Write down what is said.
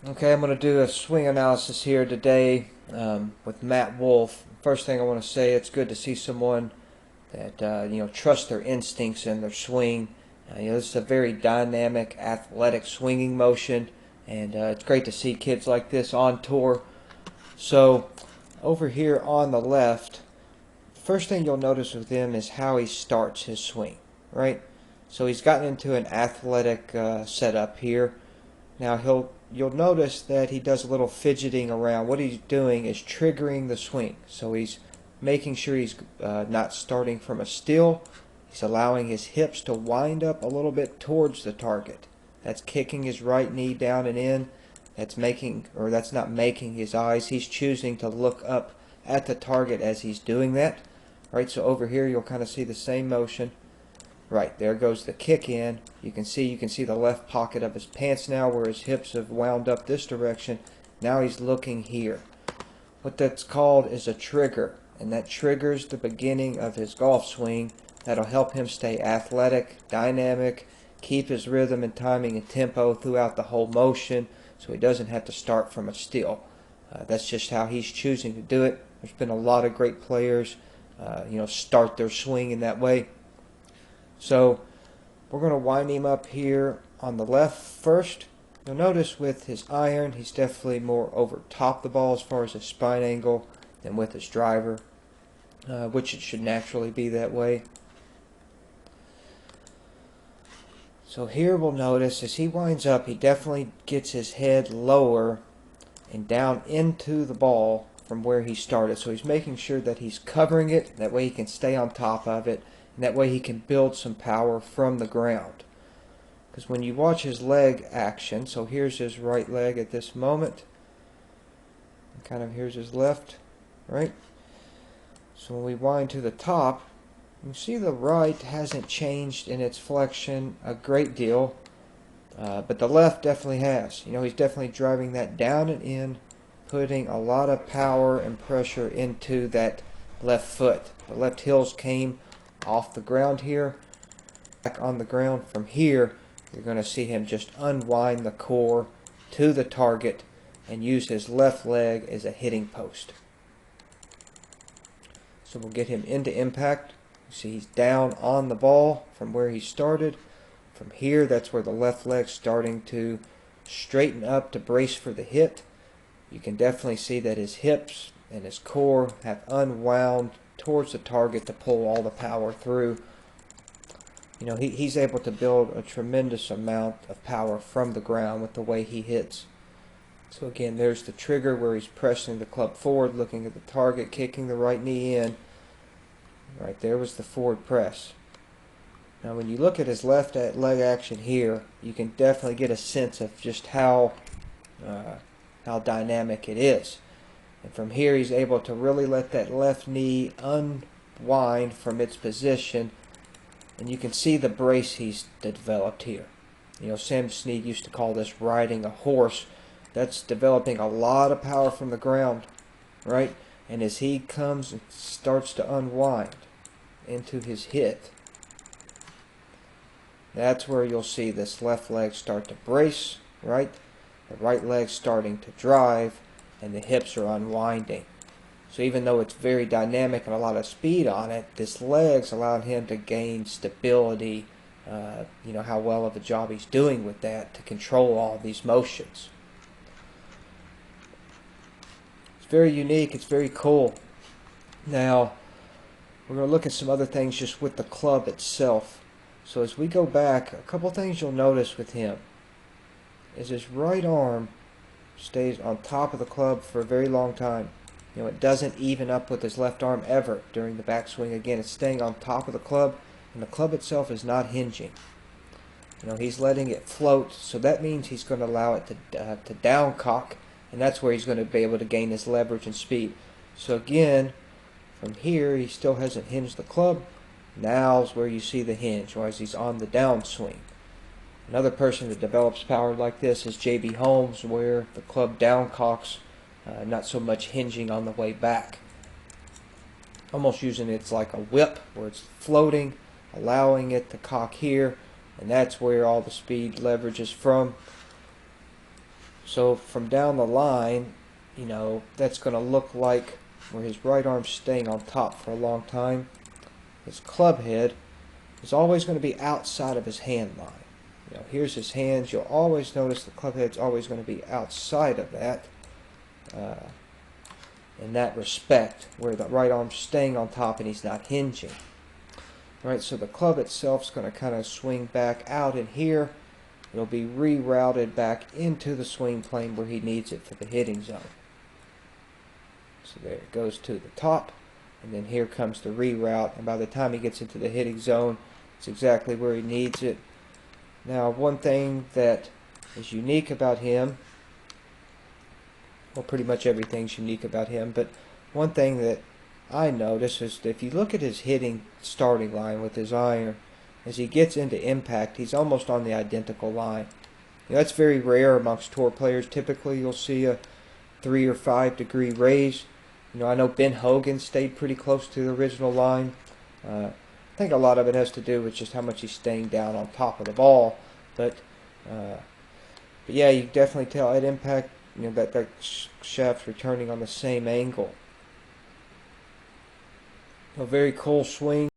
Okay, I'm going to do a swing analysis here today with Matt Wolff. First thing I want to say, it's good to see someone that trusts their instincts and their swing. This is a very dynamic, athletic swinging motion, and it's great to see kids like this on tour. So, over here on the left, first thing you'll notice with him is how he starts his swing, right? So he's gotten into an athletic setup here. Now you'll notice that he does a little fidgeting around. What he's doing is triggering the swing. So he's making sure he's not starting from a still. He's allowing his hips to wind up a little bit towards the target. That's kicking his right knee down and in. That's not making his eyes. He's choosing to look up at the target as he's doing that. Right, so over here you'll kind of see the same motion. Right, there goes the kick in. You can see the left pocket of his pants now where his hips have wound up this direction. Now he's looking here. What that's called is a trigger, and that triggers the beginning of his golf swing. That'll help him stay athletic, dynamic, keep his rhythm and timing and tempo throughout the whole motion so he doesn't have to start from a still. That's just how he's choosing to do it. There's been a lot of great players start their swing in that way. So we're going to wind him up here on the left first. You'll notice with his iron, he's definitely more over top the ball as far as his spine angle than with his driver, which it should naturally be that way. So here we'll notice as he winds up, he definitely gets his head lower and down into the ball from where he started. So he's making sure that he's covering it, that way he can stay on top of it, and that way he can build some power from the ground. Because when you watch his leg action, so here's his right leg at this moment, and kind of here's his left, right? So when we wind to the top, you see the right hasn't changed in its flexion a great deal, but the left definitely has. He's definitely driving that down and in, putting a lot of power and pressure into that left foot. The left heels came off the ground here, back on the ground. From here, you're going to see him just unwind the core to the target and use his left leg as a hitting post. So we'll get him into impact. You see he's down on the ball from where he started. From here, that's where the left leg's starting to straighten up to brace for the hit. You can definitely see that his hips and his core have unwound towards the target to pull all the power through. He's able to build a tremendous amount of power from the ground with the way he hits. So again, there's the trigger where he's pressing the club forward, looking at the target, kicking the right knee in. Right there was the forward press. Now when you look at his left leg action here, you can definitely get a sense of just how dynamic it is. And from here he's able to really let that left knee unwind from its position, and you can see the brace he's developed here. Sam Snead used to call this riding a horse. That's developing a lot of power from the ground, right? And as he comes and starts to unwind into his hit, that's where you'll see this left leg start to brace, right? The right leg starting to drive, and the hips are unwinding. So even though it's very dynamic and a lot of speed on it, this leg's allowed him to gain stability, how well of a job he's doing with that to control all these motions. It's very unique, it's very cool. Now, we're going to look at some other things just with the club itself. So as we go back, a couple things you'll notice with him is his right arm stays on top of the club for a very long time. It doesn't even up with his left arm ever during the backswing. Again, it's staying on top of the club, and the club itself is not hinging. He's letting it float, so that means he's going to allow it to down cock, and that's where he's going to be able to gain his leverage and speed. So again, from here, he still hasn't hinged the club. Now's where you see the hinge, or as he's on the downswing. Another person that develops power like this is J.B. Holmes, where the club downcocks, not so much hinging on the way back. Almost using it like a whip, where it's floating, allowing it to cock here, and that's where all the speed leverage is from. So from down the line, that's going to look like where his right arm's staying on top for a long time. His club head is always going to be outside of his hand line. Here's his hands. You'll always notice the club head's always going to be outside of that. In that respect, where the right arm's staying on top and he's not hinging. Right, so the club itself is going to kind of swing back out in here. It'll be rerouted back into the swing plane where he needs it for the hitting zone. So there it goes to the top, and then here comes the reroute, and by the time he gets into the hitting zone, it's exactly where he needs it. Now, one thing that is unique about him, well, pretty much everything's unique about him, but one thing that I notice is that if you look at his hitting starting line with his iron, as he gets into impact, he's almost on the identical line. That's very rare amongst tour players. Typically, you'll see a 3 or 5 degree raise. I know Ben Hogan stayed pretty close to the original line. I think a lot of it has to do with just how much he's staying down on top of the ball. But yeah, you definitely tell at impact, that shaft's returning on the same angle. A very cool swing.